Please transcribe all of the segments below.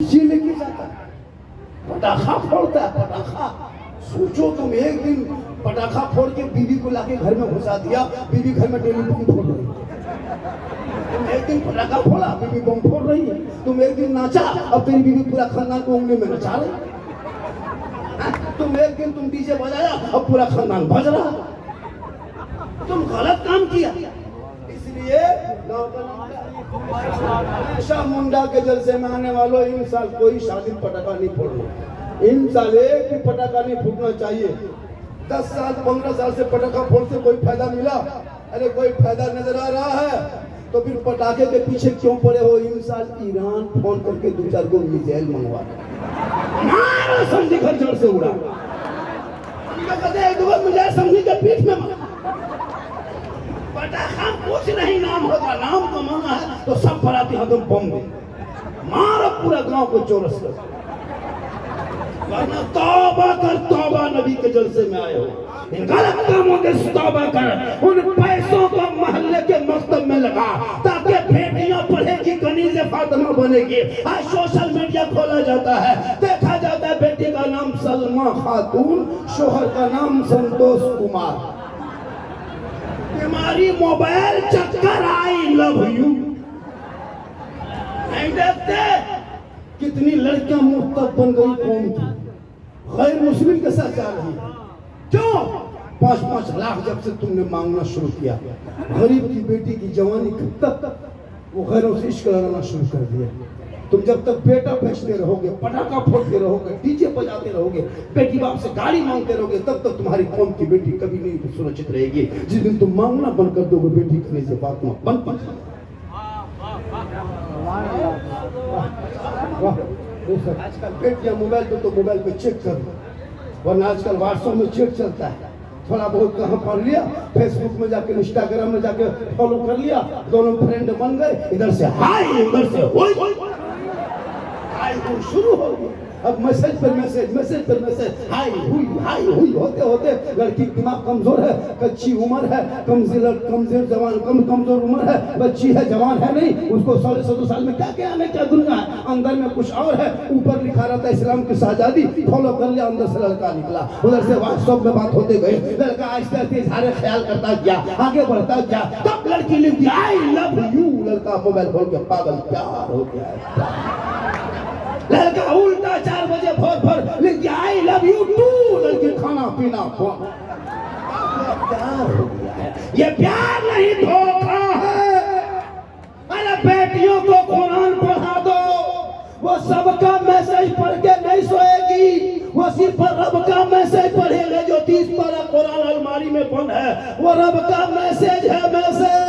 ये लेके जाता है, पटाखा फोड़ता है। पटाखा सोचो तुम, एक दिन पटाखा फोड़ के बीवी को लाके घर में घुसा दिया, बीवी घर में टेलीफोन फोड़ रही है। तुम एक दिन पटाखा फोड़ा, बीवी बम फोड़ रही है। तुम एक दिन नाचा, अब तेरी बीवी पूरा खानदान को उंगली में नचा रही है। तुम एक दिन तुम डीजे बजाया, अब पूरा खानदान बज रहा है। तुम गलत काम किया। इसलिए हमेशा मुंडा के जलसे में आने वालों, इन साल कोई शादी पटाखा नहीं फोड़ना। इन साल एक भी पटाखा नहीं फूटना चाहिए। 10 साल 15 साल से पटाखा फोड़ते कोई फायदा मिला? अरे कोई फायदा नजर आ रहा है तो फिर पटाखे के पीछे क्यों पड़े हो? इन साल ईरान फोन करके 2-4 गो मिसाइल मंगवा मारो, समझी घर जोर से उड़ा। कहते हैं 2 मिसाइल समझी के पीठ में मारा। पटाखा कुछ नहीं नाम होगा, नाम कमाना है तो सब बराती हाथों बम दे मारो, पूरा गांव को चौरस कर। वरना तौबा कर, तौबा नबी के जलसे में आए हो, इन गलत कामों से तौबा कर। उन पैसों को मोहल्ले के मकतब में लगा ताकि बेटियां पढ़ेगी, कनीज़े फातिमा बनेगी। आज सोशल मीडिया खोला जाता है, देखा जाता है बेटी का नाम सलमा खातून, शोहर का नाम संतोष कुमार। हमारी मोबाइल चक्कर, आई लव यू नहीं देखते? कितनी लड़कियां मुर्तद बन गई कौम की, गैर मुस्लिम के साथ जा रही है। क्यों? 5-5 लाख जब से तुमने मांगना शुरू किया, गरीब की बेटी की जवानी तक वो गैरों से इश्क लगाना शुरू कर दिया। तुम जब तक बेटा बेचते रहोगे, पटाखा फोड़ते रहोगे, डीजे बजाते रहोगे, बेटी बाप से गाड़ी मांगते रहोगे, तब तक तुम्हारी कौम की बेटी कभी नहीं सुरक्षित रहेगी। जिस दिन तुम मांगना बंद कर दोगे, बेटी करने से फातिमा बंद। आजकल बेटियां मोबाइल पे तो मोबाइल पे चेक कर, वरना आजकल व्हाट्सएप में चेक चलता है। थोड़ा बहुत कहाँ पढ़ लिया, फेसबुक में जाके, इंस्टाग्राम में जाके फॉलो कर लिया, दोनों फ्रेंड बन गए, इधर से हाय उधर से होय, शुरू हो गया। अब मैसेज पर मैसेज, मैसेज पर मैसेज, हाय हुई होते होते लड़की दिमाग कमजोर है, कच्ची उम्र है, कमजोर उम्र है, बच्ची है, जवान है नहीं, उसको 16 साल में क्या क्या आने क्या दुनिया है, अंदर में कुछ और है। ऊपर लिखा रहता है इस्लाम की शाहजादी, फॉलो कर लिया, अंदर से लड़का निकला, उधर से व्हाट्सएप में बात होते गए, लड़का आहिस्ते आहिस्ते इजहार ख्याल करता गया, आगे बढ़ता गया, तब लड़की लिख दिया आई लव यू। लड़का मोबाइल खोल के पागल, प्यार हो गया। लड़का उल्टा 4 बजे भोर लिख दिया आई लव यू टू। लड़की खाना पीना फोन, प्यार हो गया है। ये प्यार नहीं, धोखा है। अरे बेटियों को कुरान पढ़ा दो, वो सबका मैसेज पढ़ के नहीं सोएगी, वो सिर्फ रब का मैसेज पढ़ेगा। जो 30 पारा कुरान अलमारी में बंद है, वो रब का मैसेज है। मैसेज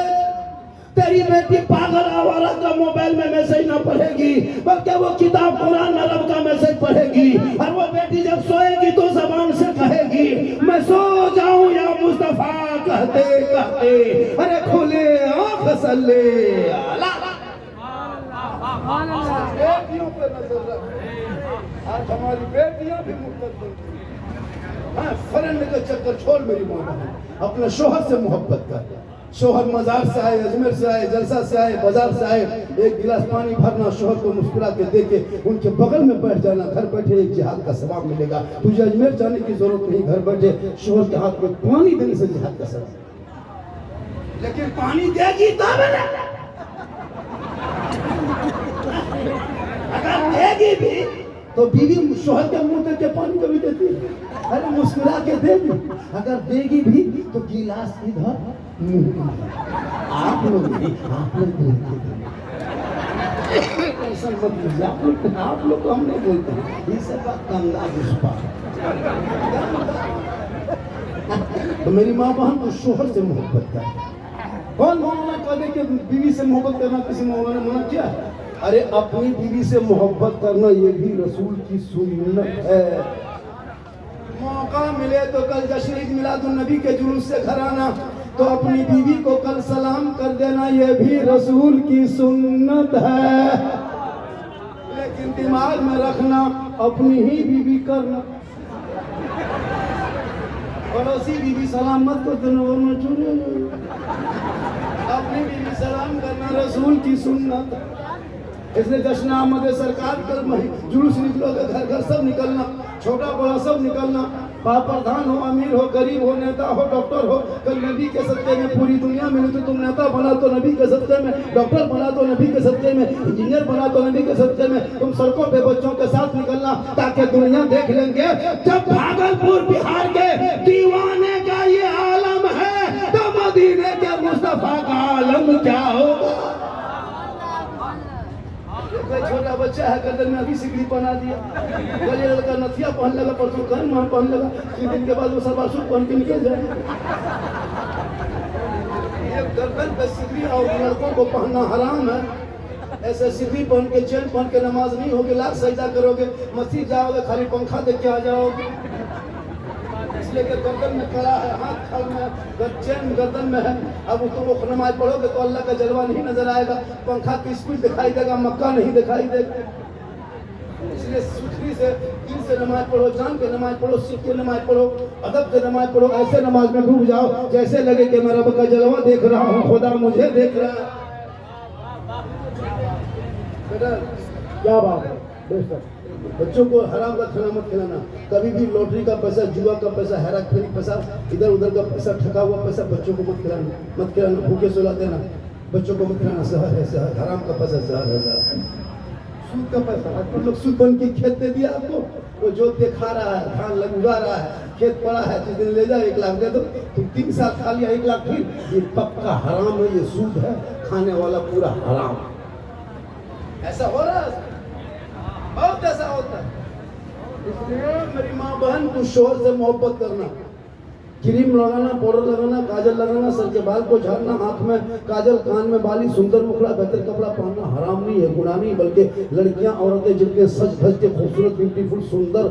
तेरी बेटी पागल आवारा का मोबाइल में मैसेज ना पढ़ेगी, बल्कि वो किताब कुरान में रब का मैसेज पढ़ेगी। और वो बेटी जब सोएगी तो जबान से कहेगी मैं सो जाऊं या मुस्तफा, कहते कहते अरे खुले आंख सल्ले अला। बेटियों पे नजर रख, आज हमारी बेटियां भी मुर्तद बन गई। फ्रेंड का चक्कर छोड़ मेरी मां, अपने शोहर से मोहब्बत कर। शोहर मजार से आए, अजमेर से आए, जलसा से आए, बाजार से आए, एक गिलास पानी भरना, शोहर को मुस्कुरा के देके उनके बगल में बैठ जाना। घर बैठे एक जिहाद का सवाब मिलेगा। तुझे अजमेर जाने की जरूरत नहीं, घर बैठे शोहर के हाथ में पानी देने से जिहाद का सवाब। लेकिन पानी देगी तब ना, अगर देगी भी तो बीवी शोहर के मुंह करके पानी कभी देती है? अरे मुस्कुरा के देगी। अगर देगी भी तो गिलास इधर आप लोग आप लोग को हम नहीं बोलते, ये सब बात गंदा घुसपा। तो मेरी माँ बहन तो शोहर से मोहब्बत कर। कौन मौलाना कहते कि बीवी से मोहब्बत करना किसी मौलाना ने मना किया? अरे अपनी बीवी से मोहब्बत करना ये भी रसूल की सुन्नत है। मौका मिले तो कल जश्न ईद मिलादुन नबी के जुलूस से घर आना, तो अपनी बीवी को कल सलाम कर देना, ये भी रसूल की सुन्नत है। लेकिन दिमाग में रखना, अपनी ही बीवी करना, पड़ोसी बीवी सलाम मत कर देना वरना चुने। अपनी बीवी सलाम करना रसूल की सुन्नत। इसलिए जश्न आमद सरकार कल जुलूस निकलोगे, घर घर सब निकलना, छोटा बड़ा सब निकलना, प्रधान हो, अमीर हो, गरीब हो, नेता हो, डॉक्टर हो। कल नबी के सदक़े में पूरी दुनिया में, तो तुम नेता बना तो नबी के सदक़े में, डॉक्टर बना तो नबी के सदक़े में, इंजीनियर बना तो नबी के सदक़े में। तुम सड़कों पे बच्चों के साथ निकलना, ताकि दुनिया देख लेंगे जब भागलपुर बिहार के दीवाने का ये आलम है तो मदीने के मुस्तफा का आलम क्या होगा। कोई छोटा बच्चा है, गर्दन में अभी सिकड़ी पहना दिया, गले लड़का नथिया पहन लगा, परसों कान में पहन लगा, 3 दिन के बाद वो सलवार सूट पहन के निकल जाए। ये गर्दन पे सिकड़ी और लड़कों को पहनना हराम है। ऐसे सिकड़ी पहन के, चेन पहन के नमाज नहीं होगी, लाख सजदा करोगे, मस्जिद जाओगे खाली पंखा देख के आ जाओगे। इसलिए कि गर्दन में खड़ा है, हाथ खड़ में, चैन गर्दन में है। अब तुम नमाज पढ़ोगे तो अल्लाह का जलवा नहीं नजर आएगा, पंखा की स्पीड दिखाई देगा, मक्का नहीं दिखाई देगा। इसलिए सुथरी से, दिल से नमाज पढ़ो, जान के नमाज पढ़ो, सीख के नमाज पढ़ो, अदब से नमाज पढ़ो। ऐसे नमाज में डूब जाओ जैसे लगे कि मैं रब का जलवा देख रहा हूँ, खुदा मुझे देख रहा है। बेटा क्या बात है, बेशक बच्चों को हराम का खाना मत खिलाना। कभी भी लॉटरी का पैसा, जुआ का पैसा, हेरा फेरी पैसा, इधर उधर का पैसा, ठगा हुआ पैसा बच्चों को मत खिलाना, भूखे सुला देना, बच्चों को मत खिलाना। जहर है जहर, हराम का पैसा जहर है जहर। सूद का पैसा, आप लोग सूद बन के खेत दे दिया आपको, वो जोत के खा रहा है, धान उगा रहा है, खेत पड़ा है, जिस दिन ले जाओ 1 लाख दे दो, तुम 3 साल खा लिया 1 लाख, फिर ये पक्का हराम है, ये सूद है, खाने वाला पूरा हराम। ऐसा हो रहा है, बहुत ऐसा होता है। इसलिए मेरी माँ बहन, तू शोहर से मोहब्बत करना, क्रीम लगाना, पाउडर लगाना, काजल लगाना, सर के बाल को झाड़ना, आंख में काजल, कान में बाली, सुंदर मुखड़ा, बेहतर कपड़ा पहनना हराम नहीं है, गुनाह नहीं। बल्कि लड़कियां, औरतें जिनके सज धज के खूबसूरत, ब्यूटीफुल, सुंदर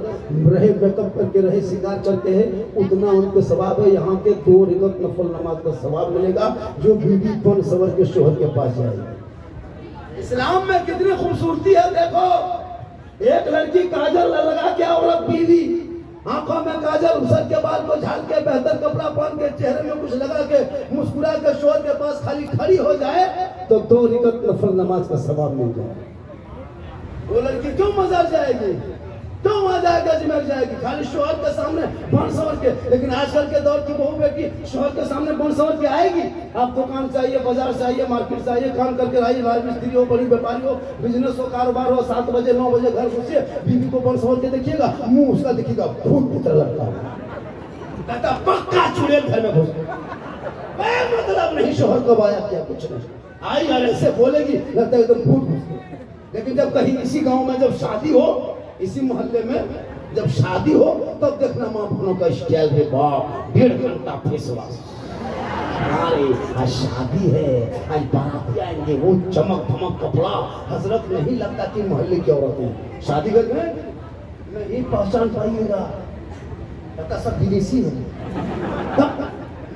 रहे, मेकअप करके रहे, श्रृंगार करके है, उतना उनके सवाब है। यहाँ के 2 रकात नफल नमाज का सवाब मिलेगा, जो बीबी बन सवर के शोहर के पास जाएगी। इस्लाम में कितनी खूबसूरती है देखो। एक लड़की काजल लगा के, औरत बीवी आंखों में काजल, सर के बाल को झाड़ के, बेहतर कपड़ा पहन के, चेहरे में कुछ लगा के, मुस्कुरा के शोहर के पास खाली खड़ी हो जाए तो 2 रकात नफल नमाज का सवाब मिल जाए। वो लड़की क्यों मजार जाएगी, क्यों वहां जाएगा, जिमर जाएगी, खाली शोहर के सामने बन सवर के। लेकिन आजकल के दौर की बहू बेटी शोहर के सामने बन सवर के आएगी। आप दुकान से आइए, बाजार से आइए, मार्केट से आइए, काम करके आइए, राज मिस्त्री हो, बड़ी व्यापारी हो, बिजनेस हो, कारोबार हो, 7 बजे 9 बजे घर घुसिए, बीवी को बन सवर के देखिएगा, मुंह उसका देखिएगा भूत की तरह लगता है, कहता पक्का चुड़ैल घर में घुस। मतलब नहीं शोहर कब आया, क्या कुछ नहीं आई, यार ऐसे बोलेगी लगता है एकदम भूत घुस गया। लेकिन जब कहीं इसी गांव में जब शादी हो, इसी मोहल्ले में जब शादी हो, तब देखना माँ बहनों का स्टाइल है, बाप 1.5 घंटा फेस वॉश, अरे आज शादी है, आज बाराती आएंगे, वो चमक धमक कपड़ा, हजरत नहीं लगता कि मोहल्ले की औरतें शादी घर में नहीं पहचान पाइएगा, लगता सब विदेशी है।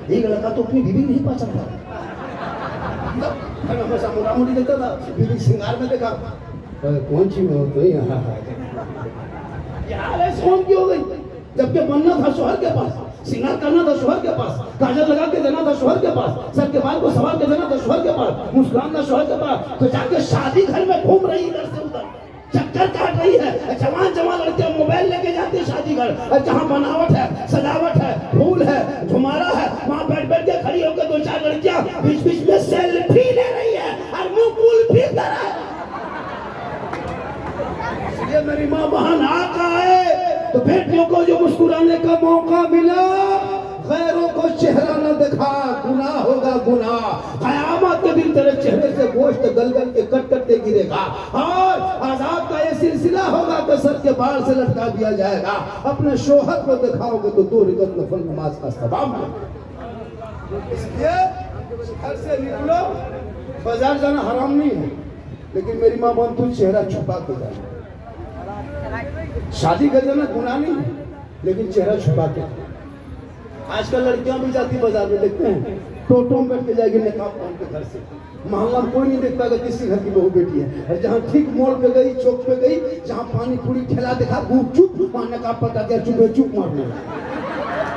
एक लड़का तो अपनी बीवी नहीं पहचानता, हमेशा मोटा मोटी देखता था, बीवी श्रृंगार में देखा, कौन सी हो तो यार ऐसे की हो गई। जबकि बनना था शोहर के पास, श्रृंगार करना था शोहर के पास, काजल लगा के देना था शोहर के पास, सर के बाल को संवार के देना था शोहर के पास, मुस्कुराना शोहर के पास, तो जाके शादी घर में घूम रही इधर से उधर, चक्कर काट रही है। जवान जवान लड़कियां मोबाइल लेके जाती है शादी घर, जहाँ बनावट है, सजावट है, फूल है, झुमारा है, वहाँ बैठ बैठ के खड़ी होकर 2-4 लड़कियां बीच बीच में सेल्फी ले रही है और मुंह फूल फिर रहा है। ये मेरी माँ बहन आका है, तो बेटियों को जो मुस्कुराने का मौका मिला, गैरों को चेहरा न दिखा, गुनाह होगा गुनाह। कयामत के दिन तेरे चेहरे से गोश्त गल गल के कट कट के गिरेगा, और आजाब का ये सिलसिला होगा कि सर के बाल से लटका दिया जाएगा। अपने शोहर को दिखाओगे तो 2 रकात नफल नमाज का सवाब मिलेगा। इसलिए घर से निकलो, बाजार जाना हराम नहीं है, लेकिन मेरी माँ बहन तू चेहरा छुपा के जाना। शादी कर जाना गुनाह नहीं, लेकिन चेहरा छुपा के। आजकल लड़कियां भी जाती बाजार में, देखते हैं टोटो में बैठ के जाएगी नकाब पहन के घर से, मोहल्ला में कोई नहीं देख पाएगा किसी घर की बहू बेटी है। और जहाँ ठीक मोड़ पे गई, चौक पे गई, जहाँ पानी पूरी ठेला देखा, गुपचुप वहाँ नकाब पटा के चुप मारने लगा,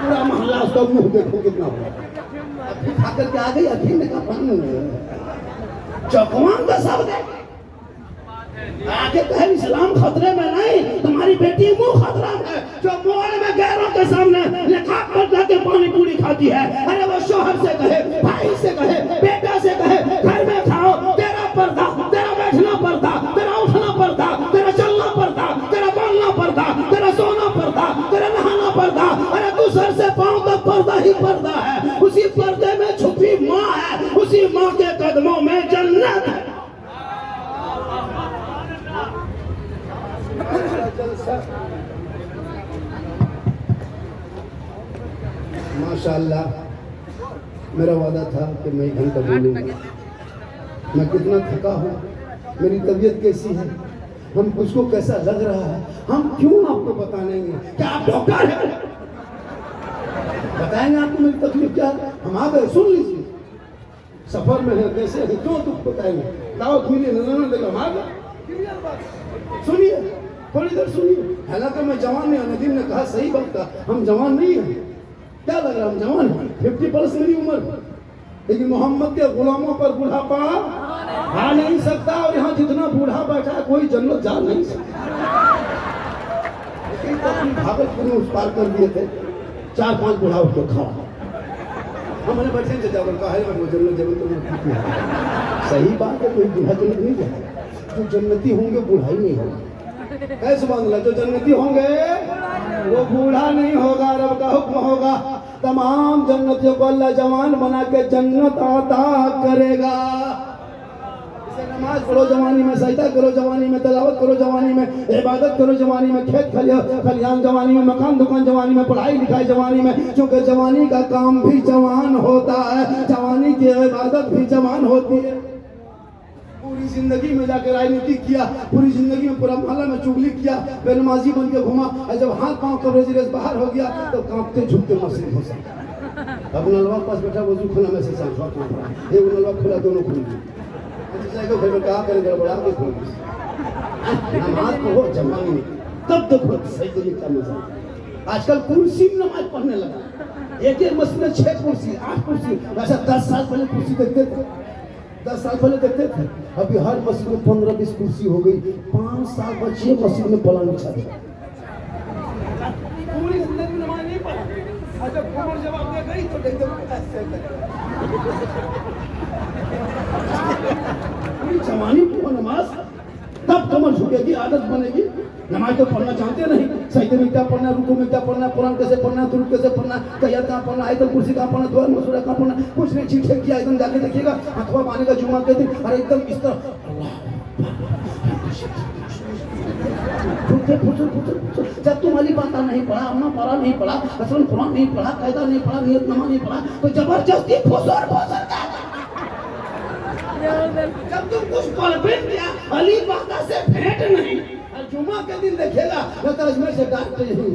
पूरा मोहल्ला उसका मुंह देखो कितना हुआ। अभी खा करके आ गई, अभी नकाब पहनने चौकवान का सब देख आगे कहे इस्लाम खतरे में नहीं, तुम्हारी बेटी मुंह खतरा में है, जो मोहल्ले में गैरों के सामने निकाब पर जाके पानी पूरी खाती है। अरे वो शोहर से कहे, भाई से कहे, बेटा से कहे, घर में खाओ, तेरा पर्दा, तेरा बैठना पर्दा, तेरा उठना पर्दा, तेरा चलना पर्दा, तेरा बोलना पर्दा, तेरा सोना पर्दा, तेरा नहाना पर्दा। अरे तू सर से पांव तक पर्दा ही पर्दा है। उसी पर्दे में छुपी माँ है, उसी माँ के कदमों में जन्नत है। माशाअल्लाह, मेरा वादा था कि मैं 1 घंटा बोलूँगा। मैं कितना थका हूँ, मेरी तबीयत कैसी है, हम कुछ कैसा लग रहा है, हम क्यों आपको बताएंगे? क्या आप डॉक्टर हैं? बताएंगे आपको मेरी तकलीफ क्या है? हम आ गए, सुन लीजिए। सफर में है, कैसे है, क्यों तुम बताएंगे? दावत मिली नजर देगा, हम आ गए। सुनिए, थोड़ी देर सुनिए। हालांकि मैं जवान नहीं, नदीम ने कहा सही बात था, हम जवान नहीं हैं। क्या लग रहा है हम जवान हैं? 50+ मेरी उम्र, लेकिन मोहम्मद के गुलामों पर बुढ़ापा आ नहीं सकता। और यहाँ जितना बूढ़ा बैठा है कोई जन्नत जा नहीं सकता। भागलपुर में उस पार कर दिए थे, 4-5 बूढ़ा उठ के खड़ा। हमने बैठे थे जाकर कहा है वो जन्नत जब तो सही बात है, कोई बूढ़ा जन्नत नहीं जाएगा। जो जन्नती होंगे बूढ़ा ही नहीं होगा। कैसे मान ला, जो जन्नती होंगे वो बूढ़ा नहीं होगा, रब का हुक्म होगा। तमाम जन्नतियों को अल्लाह जवान बना के जन्नत अता करेगा। इसे नमाज पढ़ो जवानी में, सजदा करो जवानी में, तिलावत करो जवानी में, इबादत करो जवानी में, खेत खलियान जवानी में, मकान दुकान जवानी में, पढ़ाई लिखाई जवानी में। क्योंकि जवानी का काम भी जवान होता है, जवानी की इबादत भी जवान होती है। पूरी जिंदगी में जाकर राजनीति किया, पूरी जिंदगी में पूरा मोहल्ला में चुगली किया, बेनमाजी बन के घुमा, और जब हाथ पांव कवरेज रेस बाहर हो गया तो कांपते झुकते मस्जिद हो सकता। अब नलवा पास बैठा वजू खुला में से सांसवा खुल रहा है, एक नलवा खुला दोनों खुल गए। तो फिर कहा करें गड़बड़ा के खोल नमाज पढ़ो जवानी में, तब देखो सही तरीके का मजा। आजकल कुर्सी में नमाज पढ़ने लगा, एक मस्जिद में 6 कुर्सी 8 कुर्सी। वैसे 10 साल पहले कुर्सी देखते थे, 10 साल पहले देखते थे। अभी हर मस्जिद में 15-20 कुर्सी हो गई। 5 साल बाद 6 मस्जिद में पलंग बिछा दिया। पूरी जिंदगी नमाज नहीं पढ़ा, जब कमर जवाब दे गई तो एकदम पूरी जवानी को नमाज, तब कमर झुकेगी, आदत बनेगी। नमाज तो पढ़ना जानते नहीं, सजदे में क्या पढ़ना, रुकू में क्या पढ़ना, कुरान कैसे पढ़ना, दुरूद कैसे पढ़ना, तहियत कहाँ पढ़ना, आयतुल कुर्सी कहाँ पढ़ना, दुआ मसूरा कहाँ पढ़ना, कुछ नहीं चीखे किया। एकदम जाके देखिएगा अथवा पाने का जुम्मा के दिन, अरे एकदम इस तरह जब तुम अली पाता नहीं पढ़ा, अम्मा पारा नहीं पढ़ा, असलन कुरान नहीं पढ़ा, कायदा नहीं पढ़ा, नियत नमा नहीं पढ़ा, तो जबरदस्ती फुसर जब तुम कुछ पढ़ किया, अली पाता से भेंट नहीं। जुम्मा के दिन देखेगा लगता अजमेर से डांटते यही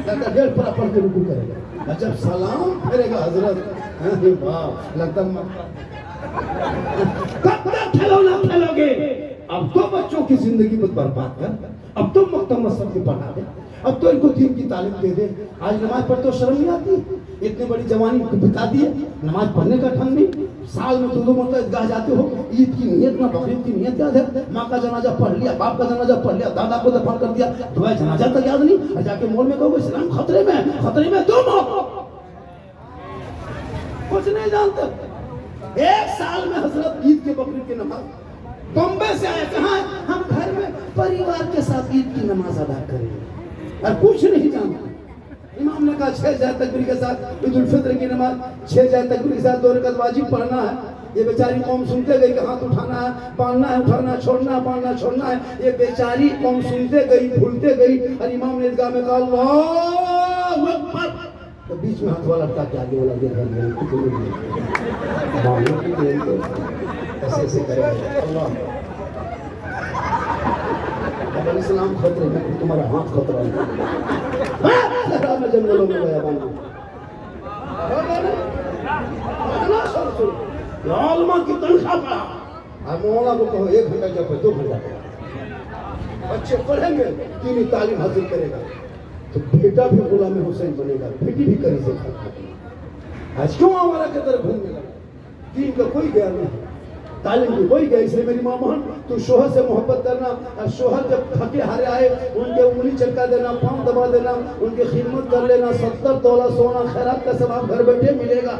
लगता 1.5 पारा पढ़ के रुकू करेगा, जब सलाम फेरेगा हजरत लगता कब तक खिलौना खेलोगे? अब तो बच्चों की जिंदगी मत बर्बाद कर, अब तो मकतब मसद में पढ़ा दे, अब तो इनको दीन की तालीम दे दे। आज नमाज पढ़ते तो शर्म नहीं आती? इतनी बड़ी जवानी बिता दी है, नमाज पढ़ने का ढंग नहीं। साल में 2-2 मरतबा ईदगाह जाते हो, ईद की नियत ना बकरीद की नियत याद है? माँ का जनाजा पढ़ लिया, बाप का जनाजा पढ़ लिया, दादा को दफन कर दिया, दुआ जनाजा तक याद नहीं। और जाके मोल में कहोगे इस्लाम खतरे में, खतरे में तुम हो, कुछ नहीं जानते। 1 साल में हजरत ईद के बकरीद की नमाज बॉम्बे से आए, कहाँ हम घर में परिवार के साथ ईद की नमाज अदा करेंगे और कुछ नहीं जानते। इमाम ने कहा 6 जाए तकबीर के साथ ईद उल फित्र की नमाज 6 जाए तकबीर के साथ 2 रकात वाजिब पढ़ना है। ये बेचारी कौम सुनते गई कि हाथ उठाना है, बांधना है, उठाना, छोड़ना, बांधना, छोड़ना है। ये बेचारी कौम सुनते गई, भूलते गई, और इमाम ने ईदगाह में कहा अल्लाहू अकबर, तो बीच में हाथ वाला लटका के आगे वाला देखा ऐसे ऐसे करेगा अल्लाह इस्लाम खतरे में, तुम्हारा हाथ खतरा में जंगलों में गया बांधो की तनख्वाह पड़ा। अब मौला को कहो 1 घंटा जब 2 घंटा पढ़ा, बच्चे पढ़ेंगे, दीनी तालीम हासिल करेगा तो बेटा भी गुलाम हुसैन बनेगा, बेटी भी करी से। आज क्यों हमारा की तरफ घूमने लगा? दीन का कोई ज्ञान नहीं, तालीम की वही गई। इसलिए मेरी माँ बहन तू शोहर से मोहब्बत करना, और शोहर जब थके हारे आए उनके उंगली चटका देना, पाँव दबा देना, उनकी खिदमत कर लेना, 70 तोला सोना खैरात का सब आप घर बैठे मिलेगा।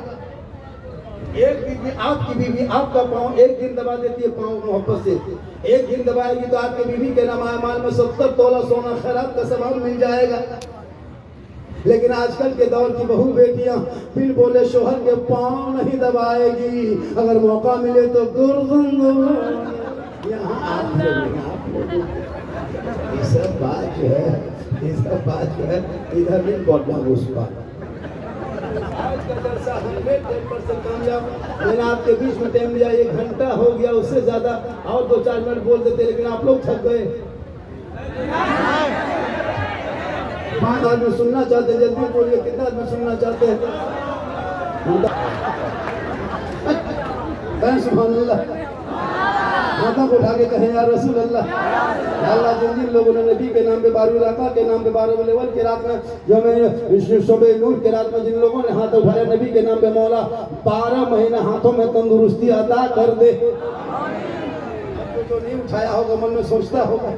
एक बीवी आपकी बीवी आपका पाँव एक दिन दबा देती है, पाँव मोहब्बत से एक दिन दबाएगी तो आपकी बीवी के नाम माल में 70 तोला सोना खैरात का सवाब मिल जाएगा। लेकिन आजकल के दौर की बहू बेटियां बिन बोले शोहर के पाँव नहीं दबाएगी, अगर मौका मिले तो यहाँ आप ये सब बात जो है, ये सब बात जो है इधर नहीं बोलना उस पर। आज का जलसा 100% कामयाब। मैंने आपके बीच में टाइम लिया, 1 घंटा हो गया, उससे ज्यादा और 2-4 मिनट बोल देते, लेकिन आप लोग थक गए। 5 आदमी सुनना चाहते हैं, जल्दी बोलिए कितना आदमी सुनना चाहते हैं? सुभान अल्लाह, हाथों को उठा के कहें या रसूल अल्लाह। या अल्लाह, जिन जिन लोगों ने नबी के नाम पे 12 रका के नाम पे 12 लेवल के रात में जो मैं शोबे नूर के रात में जिन लोगों ने हाथ उठाया नबी के नाम पे, मौला 12 महीने हाथों में तंदुरुस्ती अता कर दे। जो नहीं उठाया होगा मन में सोचता होगा,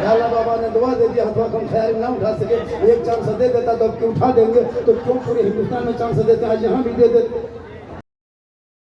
अल्लाह बाबा ने दुआ दे दिया, हाथों कम ख्याल ना उठा सके, एक चांस दे देता तो अब क्यों उठा देंगे, तो क्यों पूरे हिंदुस्तान में चांस देते हैं, आज यहाँ भी दे देते।